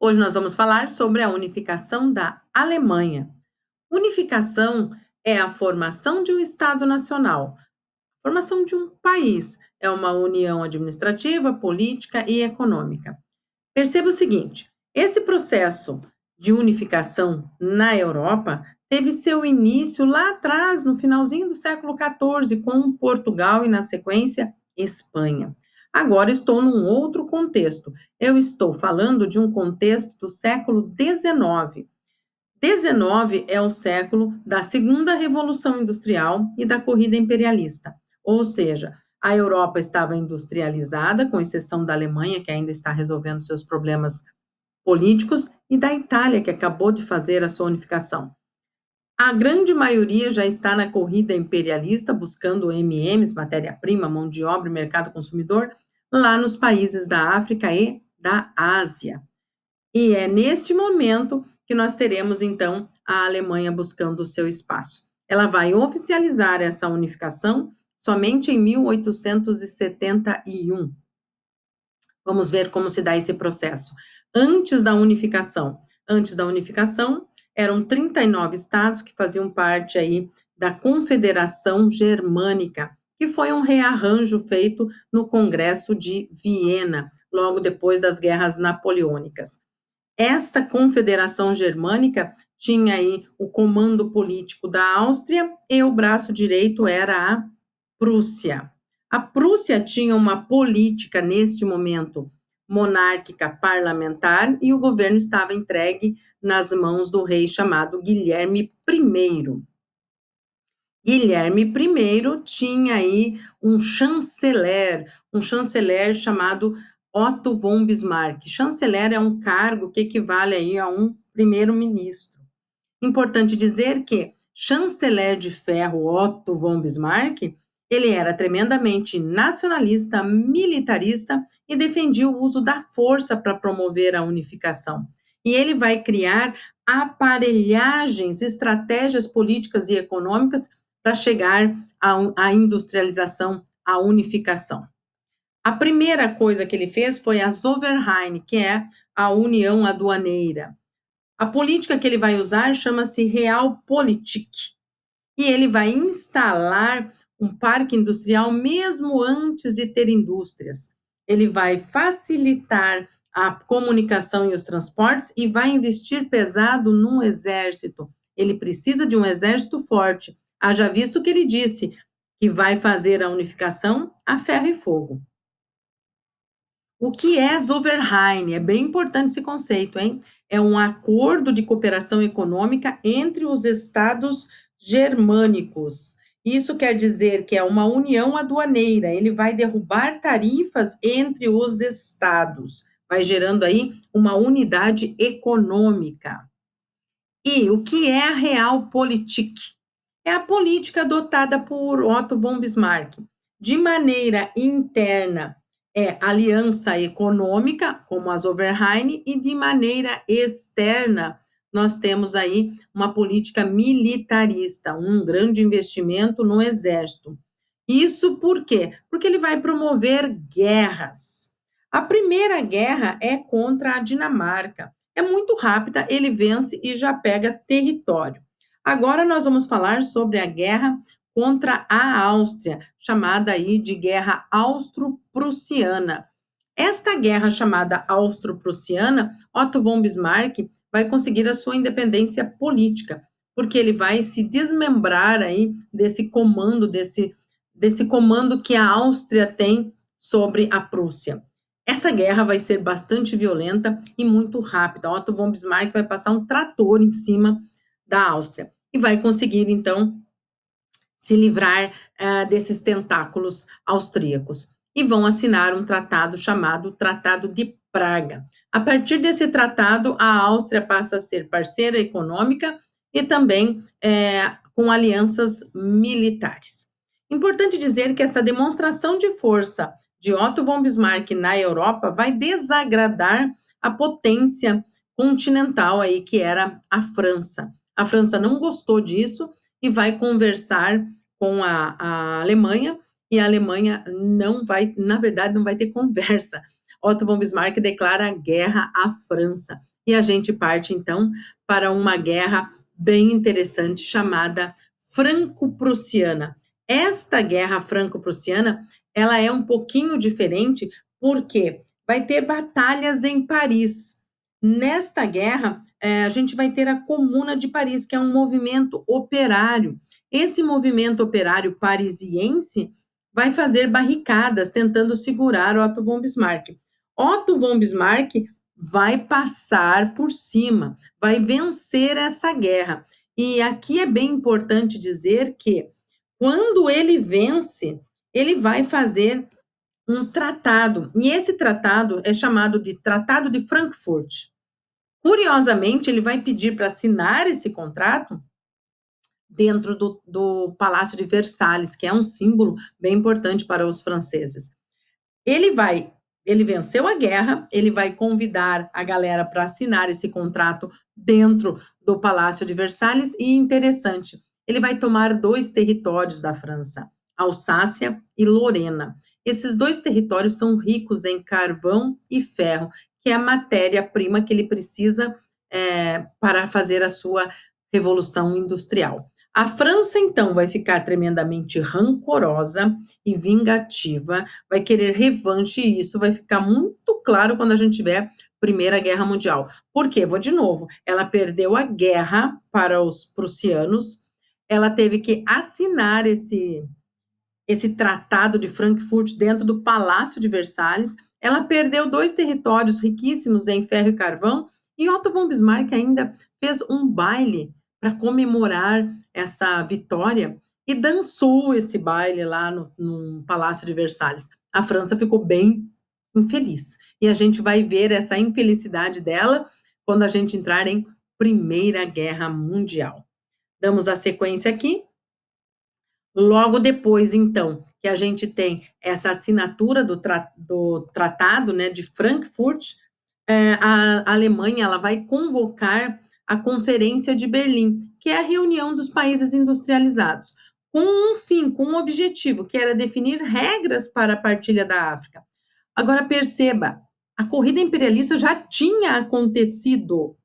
Hoje nós vamos falar sobre a unificação da Alemanha. Unificação é a formação de um Estado nacional, formação de um país, é uma união administrativa, política e econômica. Perceba o seguinte: esse processo de unificação na Europa teve seu início lá atrás, no finalzinho do século XIV, com Portugal e, na sequência, Espanha. Agora estou num outro contexto. Eu estou falando de um contexto do século XIX. 19 é o século da segunda revolução industrial e da corrida imperialista, ou seja, a Europa estava industrializada, com exceção da Alemanha, que ainda está resolvendo seus problemas políticos, e da Itália, que acabou de fazer a sua unificação. A grande maioria já está na corrida imperialista, buscando MMs, matéria-prima, mão de obra e mercado consumidor, lá nos países da África e da Ásia. E é neste momento que nós teremos, então, a Alemanha buscando o seu espaço. Ela vai oficializar essa unificação somente em 1871. Vamos ver como se dá esse processo. Antes da unificação, eram 39 estados que faziam parte aí da Confederação Germânica, que foi um rearranjo feito no Congresso de Viena, logo depois das guerras napoleônicas. Essa confederação germânica tinha aí o comando político da Áustria e o braço direito era a Prússia. A Prússia tinha uma política, neste momento, monárquica parlamentar e o governo estava entregue nas mãos do rei chamado Guilherme I. Guilherme I tinha aí um chanceler chamado Otto von Bismarck. Chanceler é um cargo que equivale aí a um primeiro-ministro. Importante dizer que chanceler de ferro Otto von Bismarck, ele era tremendamente nacionalista, militarista e defendia o uso da força para promover a unificação. E ele vai criar aparelhagens, estratégias políticas e econômicas para chegar à industrialização, à unificação. A primeira coisa que ele fez foi a Zollverein, que é a União Aduaneira. A política que ele vai usar chama-se Realpolitik. E ele vai instalar um parque industrial mesmo antes de ter indústrias. Ele vai facilitar a comunicação e os transportes e vai investir pesado num exército. Ele precisa de um exército forte. Haja visto que ele disse que vai fazer a unificação a ferro e fogo. O que é Zollverein? É bem importante esse conceito, hein? É um acordo de cooperação econômica entre os estados germânicos. Isso quer dizer que é uma união aduaneira, ele vai derrubar tarifas entre os estados, vai gerando aí uma unidade econômica. E o que é a Realpolitik? É a política adotada por Otto von Bismarck. De maneira interna, é aliança econômica, como a Zollverein, e de maneira externa, nós temos aí uma política militarista, um grande investimento no exército. Isso por quê? Porque ele vai promover guerras. A primeira guerra é contra a Dinamarca. É muito rápida, ele vence e já pega território. Agora nós vamos falar sobre a guerra contra a Áustria, chamada aí de Guerra Austro-Prussiana. Esta guerra chamada Austro-Prussiana, Otto von Bismarck vai conseguir a sua independência política, porque ele vai se desmembrar aí desse comando que a Áustria tem sobre a Prússia. Essa guerra vai ser bastante violenta e muito rápida. Otto von Bismarck vai passar um trator em cima da Áustria e vai conseguir, então, se livrar desses tentáculos austríacos. E vão assinar um tratado chamado Tratado de Praga. A partir desse tratado, a Áustria passa a ser parceira econômica e também com alianças militares. Importante dizer que essa demonstração de força de Otto von Bismarck na Europa vai desagradar a potência continental aí, que era a França. A França não gostou disso e vai conversar com a Alemanha, e a Alemanha não vai, na verdade, não vai ter conversa. Otto von Bismarck declara guerra à França. e a gente parte, então, para uma guerra bem interessante chamada Franco-Prussiana. Esta guerra franco-prussiana, ela é um pouquinho diferente, porque vai ter batalhas em Paris. Nesta guerra, a gente vai ter a Comuna de Paris, que é um movimento operário. Esse movimento operário parisiense vai fazer barricadas tentando segurar Otto von Bismarck. Otto von Bismarck vai passar por cima, vai vencer essa guerra. E aqui é bem importante dizer que, quando ele vence, ele vai fazer um tratado, e esse tratado é chamado de Tratado de Frankfurt. Curiosamente, ele vai pedir para assinar esse contrato dentro do Palácio de Versalhes, que é um símbolo bem importante para os franceses. Ele venceu a guerra, ele vai convidar a galera para assinar esse contrato dentro do Palácio de Versalhes, e interessante, ele vai tomar 2 territórios da França, Alsácia e Lorena. Esses 2 territórios são ricos em carvão e ferro, que é a matéria-prima que ele precisa, para fazer a sua revolução industrial. A França, então, vai ficar tremendamente rancorosa e vingativa, vai querer revanche, e isso vai ficar muito claro quando a gente tiver Primeira Guerra Mundial. Por quê? Vou de novo, ela perdeu a guerra para os prussianos, ela teve que assinar esse tratado de Frankfurt dentro do Palácio de Versalhes, ela perdeu 2 territórios riquíssimos em ferro e carvão, e Otto von Bismarck ainda fez um baile para comemorar essa vitória e dançou esse baile lá no Palácio de Versalhes. A França ficou bem infeliz, e a gente vai ver essa infelicidade dela quando a gente entrar em Primeira Guerra Mundial. Damos a sequência aqui. Logo depois, então, que a gente tem essa assinatura do tratado, né, de Frankfurt, a Alemanha, ela vai convocar a Conferência de Berlim, que é a reunião dos países industrializados, com um fim, com um objetivo, que era definir regras para a partilha da África. Agora perceba, a corrida imperialista já tinha acontecido,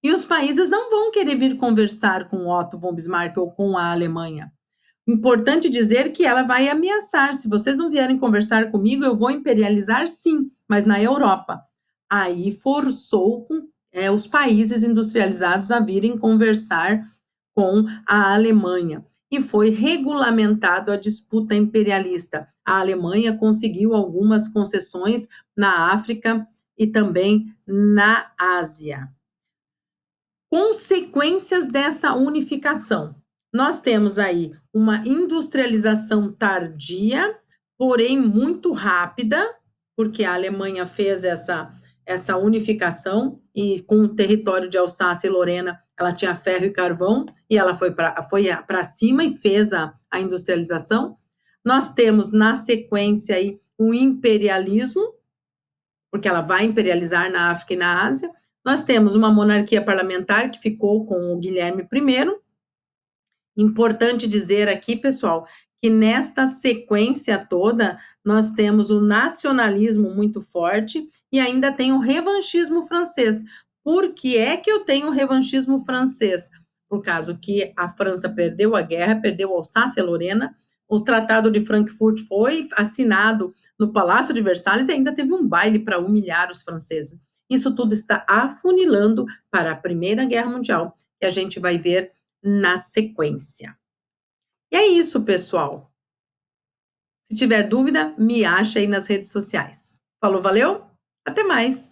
e os países não vão querer vir conversar com Otto von Bismarck ou com a Alemanha. Importante dizer que ela vai ameaçar: se vocês não vierem conversar comigo, eu vou imperializar sim, mas na Europa. Aí forçou os países industrializados a virem conversar com a Alemanha, e foi regulamentado a disputa imperialista. A Alemanha conseguiu algumas concessões na África e também na Ásia. Consequências dessa unificação. Nós temos aí uma industrialização tardia, porém muito rápida, porque a Alemanha fez essa unificação, e com o território de Alsácia e Lorena, ela tinha ferro e carvão, e ela foi para cima e fez a industrialização. Nós temos, na sequência, aí, o imperialismo, porque ela vai imperializar na África e na Ásia. Nós temos uma monarquia parlamentar que ficou com o Guilherme I. Importante dizer aqui, pessoal, que nesta sequência toda, nós temos o nacionalismo muito forte e ainda tem o revanchismo francês. Por que é que eu tenho o revanchismo francês? Por causa que a França perdeu a guerra, perdeu Alsácia e Lorena, o Tratado de Frankfurt foi assinado no Palácio de Versalhes e ainda teve um baile para humilhar os franceses. Isso tudo está afunilando para a Primeira Guerra Mundial, que a gente vai ver na sequência. E é isso, pessoal. Se tiver dúvida, me acha aí nas redes sociais. Falou, valeu? Até mais!